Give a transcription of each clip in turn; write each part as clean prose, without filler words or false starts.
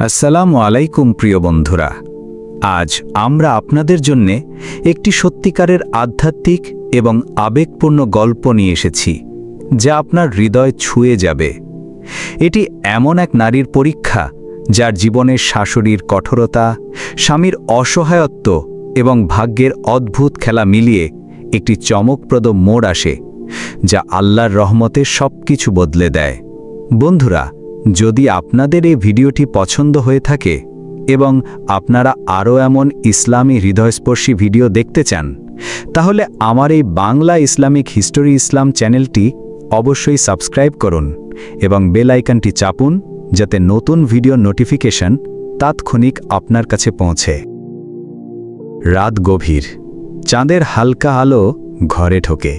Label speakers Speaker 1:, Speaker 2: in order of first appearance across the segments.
Speaker 1: আসসালামু আলাইকুম প্রিয় বন্ধুরা। আজ আমরা আপনাদের জন্য একটি সত্যিকারের আধ্যাত্মিক এবং আবেগপূর্ণ গল্প নিয়ে এসেছি, যা আপনার হৃদয় ছুঁয়ে যাবে। এটি এমন এক নারীর পরীক্ষা, যার জীবনের শাশুড়ির কঠোরতা, স্বামীর অসহায়ত্ব এবং ভাগ্যের অদ্ভুত খেলা মিলিয়ে একটি চমকপ্রদ মোড় আসে, যা আল্লাহর রহমতে সবকিছু বদলে দেয়। বন্ধুরা, যদি আপনাদের এই ভিডিওটি পছন্দ হয়ে থাকে এবং আপনারা আরও এমন ইসলামী হৃদয়স্পর্শী ভিডিও দেখতে চান, তাহলে আমার এই বাংলা ইসলামিক হিস্টোরি ইসলাম চ্যানেলটি অবশ্যই সাবস্ক্রাইব করুন এবং বেল আইকনটি চাপুন, যাতে নতুন ভিডিও নোটিফিকেশন তাৎক্ষণিক আপনার কাছে পৌঁছে। রাত গভীর, চাঁদের হালকা আলো ঘরে ঢোকে।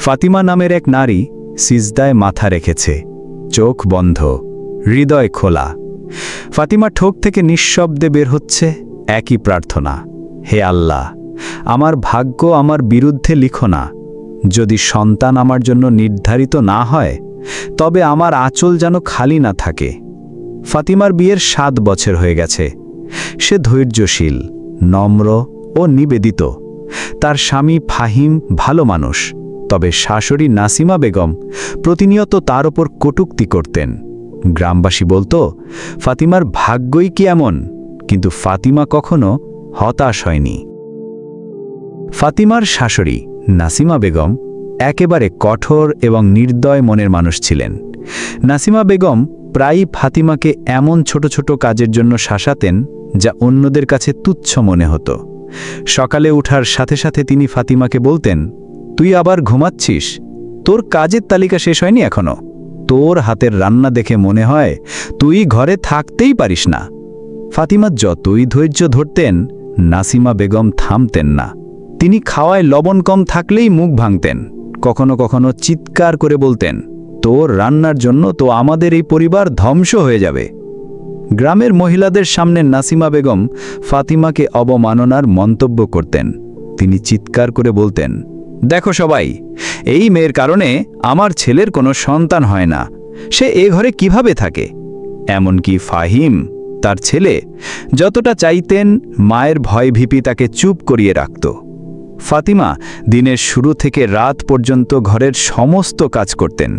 Speaker 1: ফাতিমা নামের এক নারী সিজদায় মাথা রেখেছে, চোখ বন্ধ, হৃদয় খোলা। ফাতিমা ঠোঁট থেকে নিঃশব্দে বের হচ্ছে একই প্রার্থনা, হে আল্লাহ, আমার ভাগ্য আমার বিরুদ্ধে লিখো না। যদি সন্তান আমার জন্য নির্ধারিত না হয়, তবে আমার আঁচল যেন খালি না থাকে। ফাতিমার বিয়ের 7 বছর হয়ে গেছে। সে ধৈর্যশীল, নম্র ও নিবেদিত। তার স্বামী ফাহিম ভালো মানুষ, তবে শাশুড়ি নাসিমা বেগম প্রতিনিয়ত তার ওপর কটূক্তি করতেন। গ্রামবাসী বলতো, ফাতিমার ভাগ্যই কি এমন, কিন্তু ফাতিমা কখনো হতাশ হয়নি। ফাতিমার শাশুড়ি নাসিমা বেগম একেবারে কঠোর এবং নির্দয় মনের মানুষ ছিলেন। নাসিমা বেগম প্রায়ই ফাতিমাকে এমন ছোট ছোট কাজের জন্য শাসাতেন, যা অন্যদের কাছে তুচ্ছ মনে হতো। সকালে ওঠার সাথে সাথে তিনি ফাতিমাকে বলতেন, তুই আবার ঘুমাচ্ছিস? তোর কাজের তালিকা শেষ হয়নি এখনো? তোর হাতের রান্না দেখে মনে হয় তুই ঘরে থাকতেই পারিস না। ফাতিমা যতই ধৈর্য ধরতেন, নাসিমা বেগম থামতেন না। তিনি খাওয়ায় লবণ কম থাকলেই মুখ ভাঙতেন। কখনো কখনো চিৎকার করে বলতেন, তোর রান্নার জন্য তো আমাদের এই পরিবার ধ্বংস হয়ে যাবে। গ্রামের মহিলাদের সামনে নাসিমা বেগম ফাতিমাকে অবমাননার মন্তব্য করতেন। তিনি চিৎকার করে বলতেন, দেখো সবাই, এই মেয়ের কারণে আমার ছেলের কোনো সন্তান হয় না। সে এ ঘরে কিভাবে থাকে? এমনকি ফাহিম, তার ছেলে, যতটা চাইতেন, মায়ের ভয়ভীতি তাকে চুপ করিয়ে রাখত। ফাতিমা দিনের শুরু থেকে রাত পর্যন্ত ঘরের সমস্ত কাজ করতেন,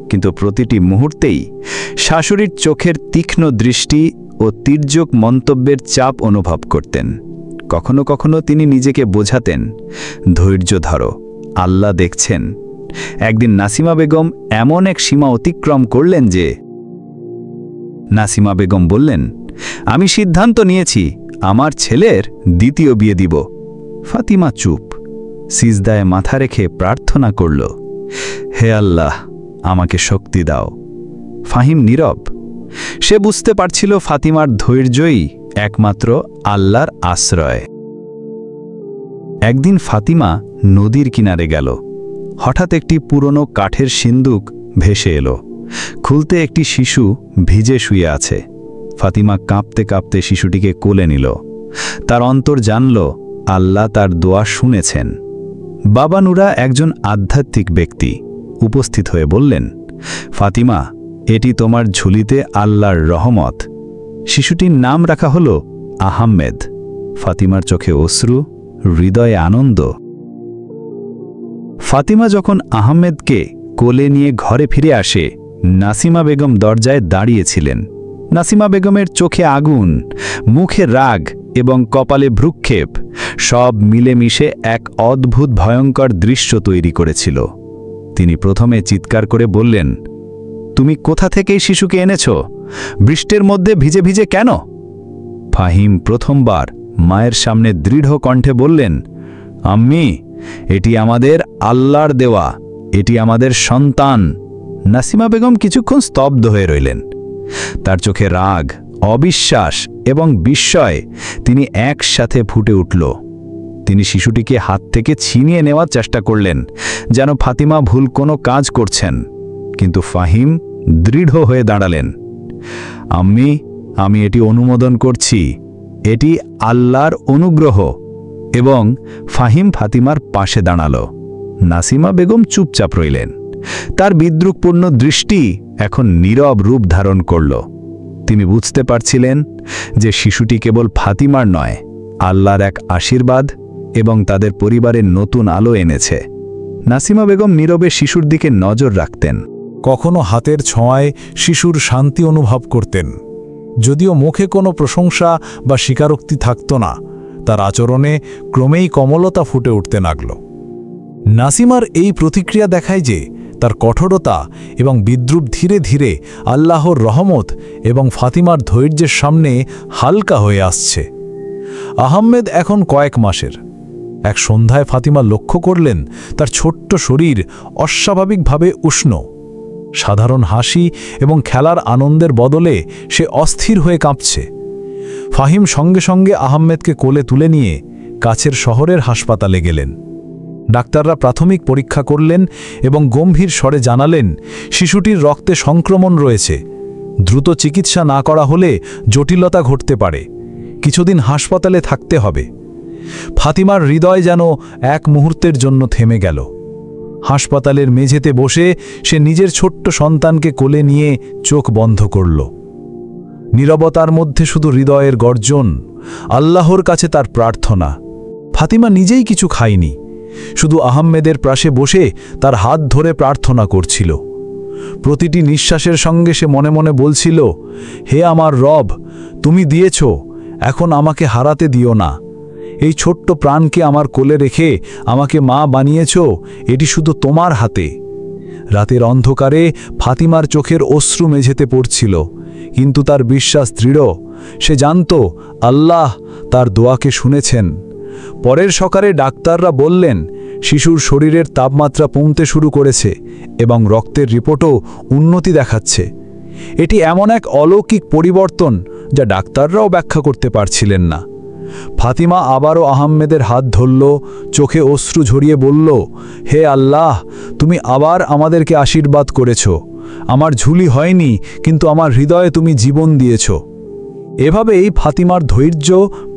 Speaker 1: কিন্তু প্রতিটি মুহূর্তেই শাশুড়ির চোখের তীক্ষ্ণ দৃষ্টি ও তির্যক মন্তব্যের চাপ অনুভব করতেন। কখনো কখনো তিনি নিজেকে বোঝাতেন, ধৈর্য ধরো, আল্লাহ দেখছেন। একদিন নাসিমা বেগম এমন এক সীমা অতিক্রম করলেন যে নাসিমা বেগম বললেন, আমি সিদ্ধান্ত নিয়েছি, আমার ছেলের দ্বিতীয় বিয়ে দিব। ফাতিমা চুপ, সিজদায় মাথা রেখে প্রার্থনা করল, হে আল্লাহ, আমাকে শক্তি দাও। ফাহিম নীরব। সে বুঝতে পারছিল ফাতিমার ধৈর্যই একমাত্র আল্লাহর আশ্রয়। একদিন ফাতিমা নদীর কিনারে গেল। হঠাৎ একটি পুরনো কাঠের সিন্দুক ভেসে এলো। খুলতে একটি শিশু ভিজে শুয়ে আছে। ফাতিমা কাঁপতে কাঁপতে শিশুটিকে কোলে নিল। তার অন্তর জানল, আল্লাহ তার দোয়া শুনেছেন। বাবা নুরা একজন আধ্যাত্মিক ব্যক্তি, উপস্থিত হয়ে বললেন, ফাতিমা, এটি তোমার ঝুলিতে আল্লাহর রহমত। শিশুটির নাম রাখা হল আহমেদ। ফাতিমার চোখে অশ্রু, হৃদয়ে আনন্দ। ফাতিমা যখন আহমেদকে কোলে নিয়ে ঘরে ফিরে আসে, নাসিমা বেগম দরজায় দাঁড়িয়েছিলেন। নাসিমা বেগমের চোখে আগুন, মুখে রাগ এবং কপালে ভ্রুক্ষেপ, সব মিলেমিশে এক অদ্ভুত ভয়ঙ্কর দৃশ্য তৈরি করেছিল। তিনি প্রথমে চিৎকার করে বললেন, তুমি কোথা থেকে এই শিশুকে এনেছ? বৃষ্টির মধ্যে ভিজে ভিজে কেন? ফাহিম প্রথমবার মায়ের সামনে দৃঢ় কণ্ঠে বললেন, আম্মি, এটি আমাদের আল্লাহর দেওয়া, এটি আমাদের সন্তান। নাসিমা বেগম কিছুক্ষণ স্তব্ধ হয়ে রইলেন। তার চোখে রাগ, অবিশ্বাস এবং বিস্ময় তিনি একসাথে ফুটে উঠল। তিনি শিশুটিকে হাত থেকে ছিনিয়ে নেওয়ার চেষ্টা করলেন, যেন ফাতিমা ভুল কোনো কাজ করছেন। কিন্তু ফাহিম দৃঢ় হয়ে দাঁড়ালেন, আম্মি, আমি এটি অনুমোদন করছি, এটি আল্লাহর অনুগ্রহ। এবং ফাহিম ফাতিমার পাশে দাঁড়াল। নাসিমা বেগম চুপচাপ রইলেন। তার বিদ্রুপপূর্ণ দৃষ্টি এখন নীরব রূপ ধারণ করল। তিনি বুঝতে পারছিলেন যে শিশুটি কেবল ফাতিমার নয়, আল্লাহর এক আশীর্বাদ এবং তাদের পরিবারের নতুন আলো এনেছে। নাসিমা বেগম নীরবে শিশুর দিকে নজর রাখতেন।
Speaker 2: কখনো হাতের ছোঁয়ায় শিশুর শান্তি অনুভব করতেন। যদিও মুখে কোনো প্রশংসা বা স্বীকারোক্তি থাকত না, তার আচরণে ক্রমেই কমলতা ফুটে উঠতে লাগল। নাসিমার এই প্রতিক্রিয়া দেখায় যে তার কঠোরতা এবং বিদ্রুপ ধীরে ধীরে আল্লাহর রহমত এবং ফাতিমার ধৈর্যের সামনে হালকা হয়ে আসছে। আহমেদ এখন কয়েক মাসের। এক সন্ধ্যায় ফাতিমা লক্ষ্য করলেন তার ছোট্ট শরীর অস্বাভাবিকভাবে উষ্ণ। সাধারণ হাসি এবং খেলার আনন্দের বদলে সে অস্থির হয়ে কাঁপছে। ফাহিম সঙ্গে সঙ্গে আহমেদকে কোলে তুলে নিয়ে কাছের শহরের হাসপাতালে গেলেন। ডাক্তাররা প্রাথমিক পরীক্ষা করলেন এবং গম্ভীর স্বরে জানালেন শিশুটির রক্তে সংক্রমণ রয়েছে। দ্রুত চিকিৎসা না করা হলে জটিলতা ঘটতে পারে। কিছুদিন হাসপাতালে থাকতে হবে। ফাতিমার হৃদয় যেন এক মুহূর্তের জন্য থেমে গেল। হাসপাতালের মেঝেতে বসে সে নিজের ছোট্ট সন্তানকে কোলে নিয়ে চোখ বন্ধ করল। নীরবতার মধ্যে শুধু হৃদয়ের গর্জন, আল্লাহর কাছে তার প্রার্থনা। ফাতিমা নিজেই কিছু খায়নি, শুধু আহমেদের পাশে বসে তার হাত ধরে প্রার্থনা করছিল। প্রতিটি নিঃশ্বাসের সঙ্গে সে মনে মনে বলছিল, হে আমার রব, তুমি দিয়েছ, এখন আমাকে হারাতে দিও না। এই ছোট্ট প্রাণকে আমার কোলে রেখে আমাকে মা বানিয়েছ, এটি শুধু তোমার হাতে। রাতের অন্ধকারে ফাতিমার চোখের অশ্রু মেঝেতে পড়ছিল, কিন্তু তার বিশ্বাস দৃঢ়। সে জানত আল্লাহ তার দোয়াকে শুনেছেন। পরের সকালে ডাক্তাররা বললেন শিশুর শরীরের তাপমাত্রা কমতে শুরু করেছে এবং রক্তের রিপোর্টও উন্নতি দেখাচ্ছে। এটি এমন এক অলৌকিক পরিবর্তন যা ডাক্তাররাও ব্যাখ্যা করতে পারছিলেন না। ফাতিমা আবারও আহমেদের হাত ধরল, চোখে অশ্রু ঝরিয়ে বলল, হে আল্লাহ, তুমি আবার আমাদেরকে আশীর্বাদ করেছ। আমার ঝুলি হয়নি, কিন্তু আমার হৃদয়ে তুমি জীবন দিয়েছ। এভাবেই ফাতিমার ধৈর্য,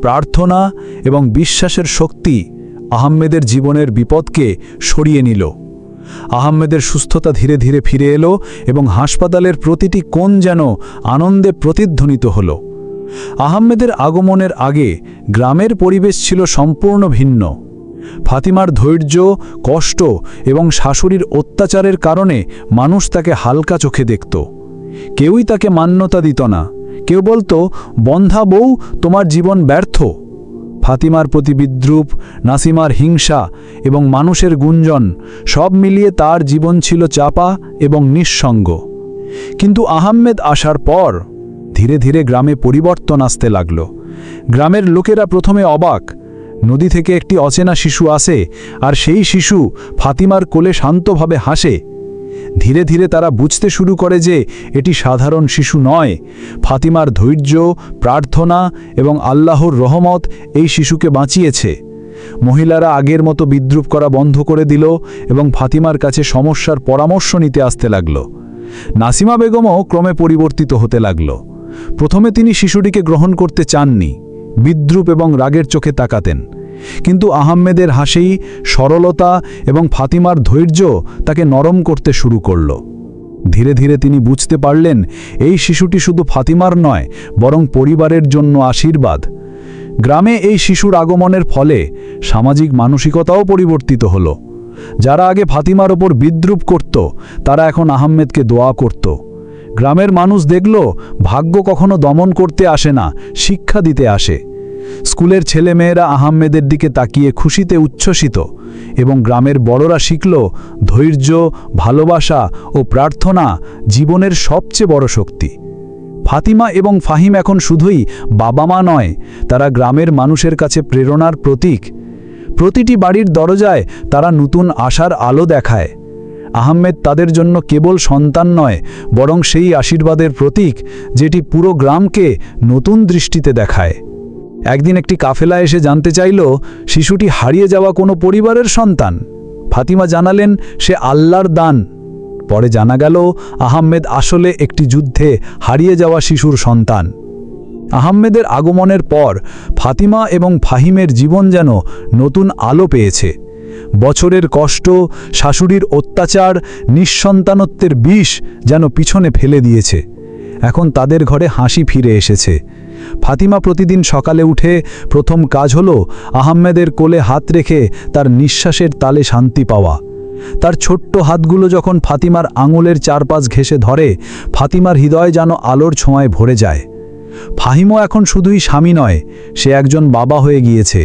Speaker 2: প্রার্থনা এবং বিশ্বাসের শক্তি আহমেদের জীবনের বিপদকে সরিয়ে নিল। আহমেদের সুস্থতা ধীরে ধীরে ফিরে এলো এবং হাসপাতালের প্রতিটি কোণ যেন আনন্দে প্রতিধ্বনিত হল। আহমেদের আগমনের আগে গ্রামের পরিবেশ ছিল সম্পূর্ণ ভিন্ন। ফাতিমার ধৈর্য, কষ্ট এবং শাশুড়ির অত্যাচারের কারণে মানুষ তাকে হালকা চোখে দেখত। কেউই তাকে মান্যতা দিত না। কেউ বলতো, বন্ধা বউ, তোমার জীবন ব্যর্থ। ফাতিমার প্রতি বিদ্রুপ, নাসিমার হিংসা এবং মানুষের গুঞ্জন সব মিলিয়ে তার জীবন ছিল চাপা এবং নিঃসঙ্গ। কিন্তু আহমেদ আসার পর ধীরে ধীরে গ্রামে পরিবর্তন আসতে লাগল। গ্রামের লোকেরা প্রথমে অবাক। নদী থেকে একটি অচেনা শিশু আসে, আর সেই শিশু ফাতিমার কোলে শান্তভাবে হাসে। ধীরে ধীরে তারা বুঝতে শুরু করে যে এটি সাধারণ শিশু নয়। ফাতিমার ধৈর্য, প্রার্থনা এবং আল্লাহর রহমত এই শিশুকে বাঁচিয়েছে। মহিলারা আগের মতো বিদ্রুপ করা বন্ধ করে দিল এবং ফাতিমার কাছে সমস্যার পরামর্শ নিতে আসতে লাগল। নাসিমা বেগমও ক্রমে পরিবর্তিত হতে লাগল। প্রথমে তিনি শিশুটিকে গ্রহণ করতে চাননি, বিদ্রুপ এবং রাগের চোখে তাকাতেন। কিন্তু আহমেদের হাসি, সরলতা এবং ফাতিমার ধৈর্য তাকে নরম করতে শুরু করল। ধীরে ধীরে তিনি বুঝতে পারলেন এই শিশুটি শুধু ফাতিমার নয়, বরং পরিবারের জন্য আশীর্বাদ। গ্রামে এই শিশুর আগমনের ফলে সামাজিক মানসিকতাও পরিবর্তিত হল। যারা আগে ফাতিমার ওপর বিদ্রুপ করত, তারা এখন আহমেদকে দোয়া করত। গ্রামের মানুষ দেখল ভাগ্য কখনো দমন করতে আসে না, শিক্ষা দিতে আসে। স্কুলের ছেলেমেয়েরা আহমেদের দিকে তাকিয়ে খুশিতে উচ্ছ্বসিত এবং গ্রামের বড়রা শিখল ধৈর্য, ভালোবাসা ও প্রার্থনা জীবনের সবচেয়ে বড় শক্তি। ফাতিমা এবং ফাহিম এখন শুধুই বাবা মা নয়, তারা গ্রামের মানুষের কাছে প্রেরণার প্রতীক। প্রতিটি বাড়ির দরজায় তারা নতুন আশার আলো দেখায়। আহমেদ তাদের জন্য কেবল সন্তান নয়, বরং সেই আশীর্বাদের প্রতীক যেটি পুরো গ্রামকে নতুন দৃষ্টিতে দেখায়। একদিন একটি কাফেলা এসে জানতে চাইল শিশুটি হারিয়ে যাওয়া কোনো পরিবারের সন্তান। ফাতিমা জানালেন সে আল্লাহর দান। পরে জানা গেল আহমেদ আসলে একটি যুদ্ধে হারিয়ে যাওয়া শিশুর সন্তান। আহমেদের আগমনের পর ফাতিমা এবং ফাহিমের জীবন যেন নতুন আলো পেয়েছে। বছরের কষ্ট, শাশুড়ির অত্যাচার, নিঃসন্তানত্বের বিষ যেন পিছনে ফেলে দিয়েছে। এখন তাদের ঘরে হাসি ফিরে এসেছে। ফাতিমা প্রতিদিন সকালে উঠে প্রথম কাজ হলো আহমেদের কোলে হাত রেখে তার নিঃশ্বাসের তালে শান্তি পাওয়া। তার ছোট্ট হাতগুলো যখন ফাতিমার আঙুলের চারপাশ ঘেঁষে ধরে, ফাতিমার হৃদয় যেন আলোর ছোঁয়ায় ভরে যায়। ফাহিমও এখন শুধুই স্বামী নয়, সে একজন বাবা হয়ে গিয়েছে।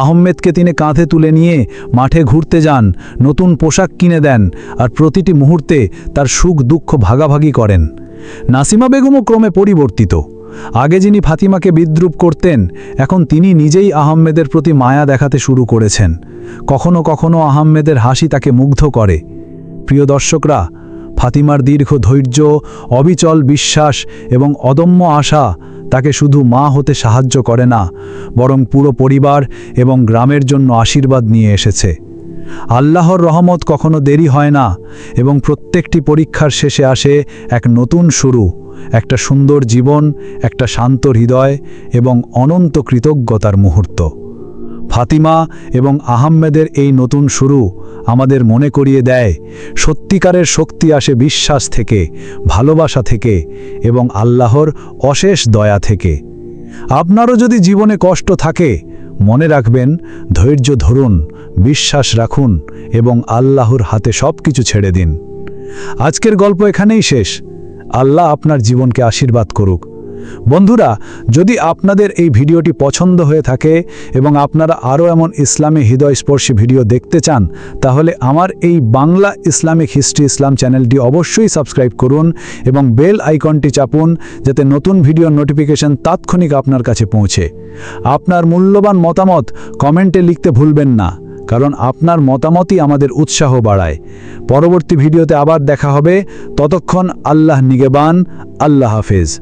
Speaker 2: আহমেদকে তিনি কাঁধে তুলে নিয়ে মাঠে ঘুরতে যান, নতুন পোশাক কিনে দেন, আর প্রতিটি মুহূর্তে তার সুখ দুঃখ ভাগাভাগি করেন। নাসিমা বেগমও ক্রমে পরিবর্তিত। আগে যিনি ফাতিমাকে বিদ্রূপ করতেন, এখন তিনি নিজেই আহমেদের প্রতি মায়া দেখাতে শুরু করেছেন। কখনো কখনো আহমেদের হাসি তাকে মুগ্ধ করে। প্রিয় দর্শকরা, ফাতিমার দীর্ঘ ধৈর্য, অবিচল বিশ্বাস এবং অদম্য আশা তাকে শুধু মা হতে সাহায্য করে না, বরং পুরো পরিবার এবং গ্রামের জন্য আশীর্বাদ নিয়ে এসেছে। আল্লাহর রহমত কখনো দেরি হয় না, এবং প্রত্যেকটি পরীক্ষার শেষে আসে এক নতুন শুরু, একটা সুন্দর জীবন, একটা শান্ত হৃদয় এবং অনন্ত কৃতজ্ঞতার মুহূর্ত। ফাতিমা এবং আহমেদের এই নতুন শুরু আমাদের মনে করিয়ে দেয়, সত্যিকারের শক্তি আসে বিশ্বাস থেকে, ভালোবাসা থেকে এবং আল্লাহর অশেষ দয়া থেকে। আপনারও যদি জীবনে কষ্ট থাকে, মনে রাখবেন, ধৈর্য ধরুন, বিশ্বাস রাখুন এবং আল্লাহর হাতে সব কিছু ছেড়ে দিন। আজকের গল্প এখানেই শেষ। আল্লাহ আপনার জীবনকে আশীর্বাদ করুক। বন্ধুরা, যদি আপনাদের এই ভিডিওটি পছন্দ হয়ে থাকে এবং আপনারা আরও এমন ইসলামী হৃদয়স্পর্শী ভিডিও দেখতে চান, তাহলে আমার এই বাংলা ইসলামিক হিস্ট্রি ইসলাম চ্যানেলটি অবশ্যই সাবস্ক্রাইব করুন এবং বেল আইকনটি চাপুন, যাতে নতুন ভিডিওর নোটিফিকেশন তাৎক্ষণিক আপনার কাছে পৌঁছে। আপনার মূল্যবান মতামত কমেন্টে লিখতে ভুলবেন না, কারণ আপনার মতামতই আমাদের উৎসাহ বাড়ায়। পরবর্তী ভিডিওতে আবার দেখা হবে। ততক্ষণ আল্লাহ নিগেবান। আল্লাহ হাফেজ।